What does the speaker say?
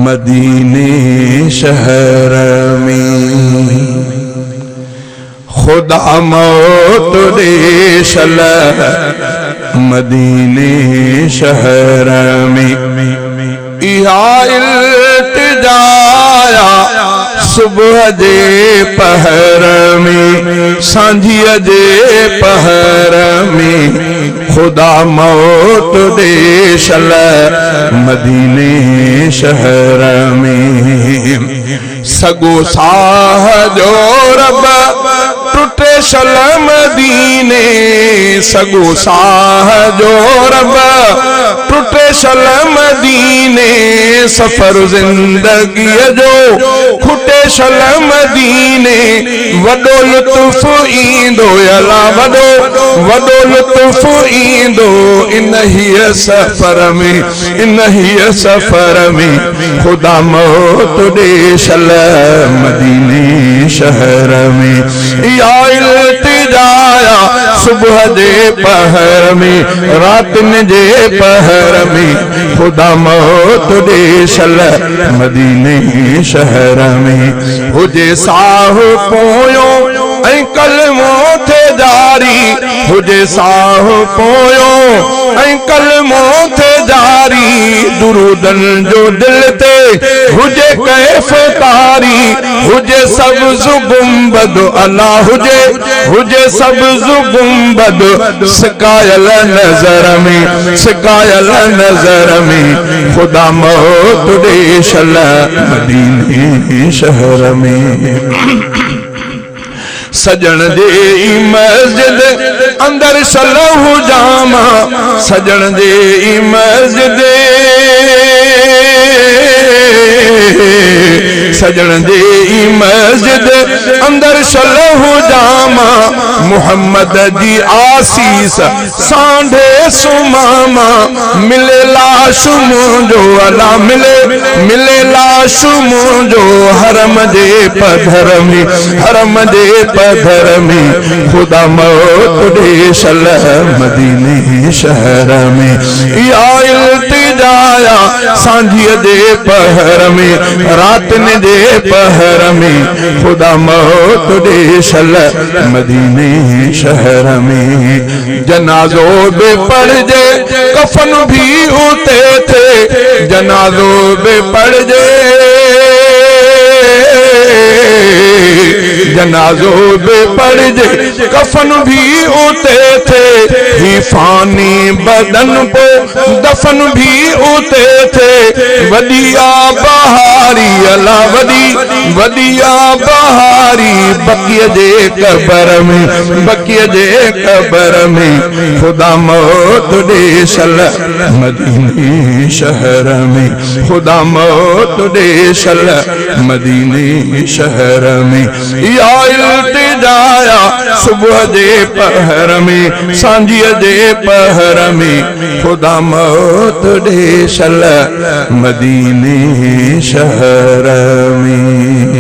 मदीने शहर में खुदा मौत दे सल मदीने शहर में इहा इल्तिजाया सुबह जे पहर में सांझीअ जे पहर में खुदा मौत दे सल मदीने शहर में सगो साह जो रब टुटे सल मदीने सगो साह जो रब टुटे सल मदीने सफर जिंदगी जो खुटे सल मदीने वडो लुत्फ ईंदो अला वडो लुत्फ ईंदो इन ही सफर में खुदा मौत दे सल मदीने शहर में या इल्तिजाया सुबह जे पहर में रातन जे पहर में खुदा मौत दे सल मदीने शहर में हुजे साह पोयो ऐं कलमो थे जारी हुजे साह पोयो ऐं कलमो थे जारी दुरूदन जो दिल ते हुजे कैफ तारी हुजे सब्ज़ गुंबद अला हुजे सब्ज़ गुंबद सिकायल नजर में खुदा मौत दे सल मदीने शहर में सजन दे मस्जिद अंदर सलहु जामा सजन दे मस्जिद सजन दे मस्जिद अंदर सलहु जामा मुहम्मद जी आसीस सांढे सुमामा मिले लाश मुंहिंजो अला मिले लाश मुंहिंजो हरम जे पधर में खुदा मौत दे सल मदीने शहर में या इल्तिजाया सांझीअ जे पहर में रातन जे पहर में खुदा मौत दे सल मदीने शहर में जनाजो बे पढ़जे कफन भी उते थे जनाजो बे पढ़जे जनाजो बे पढ़जे कफन भी उते थे ही फानी बदन पो दफन भी उते थे वदिया बहारी अला वदिया बहारी बकिया जे कबर में खुदा मौत दे सल मदीने शहर में खुदा मौत दे सल मदीने शहर में या इल्तिजाया सुबह जे पहर में सांझीअ जे पहर में खुदा मौत दे सल मदीने शहर में।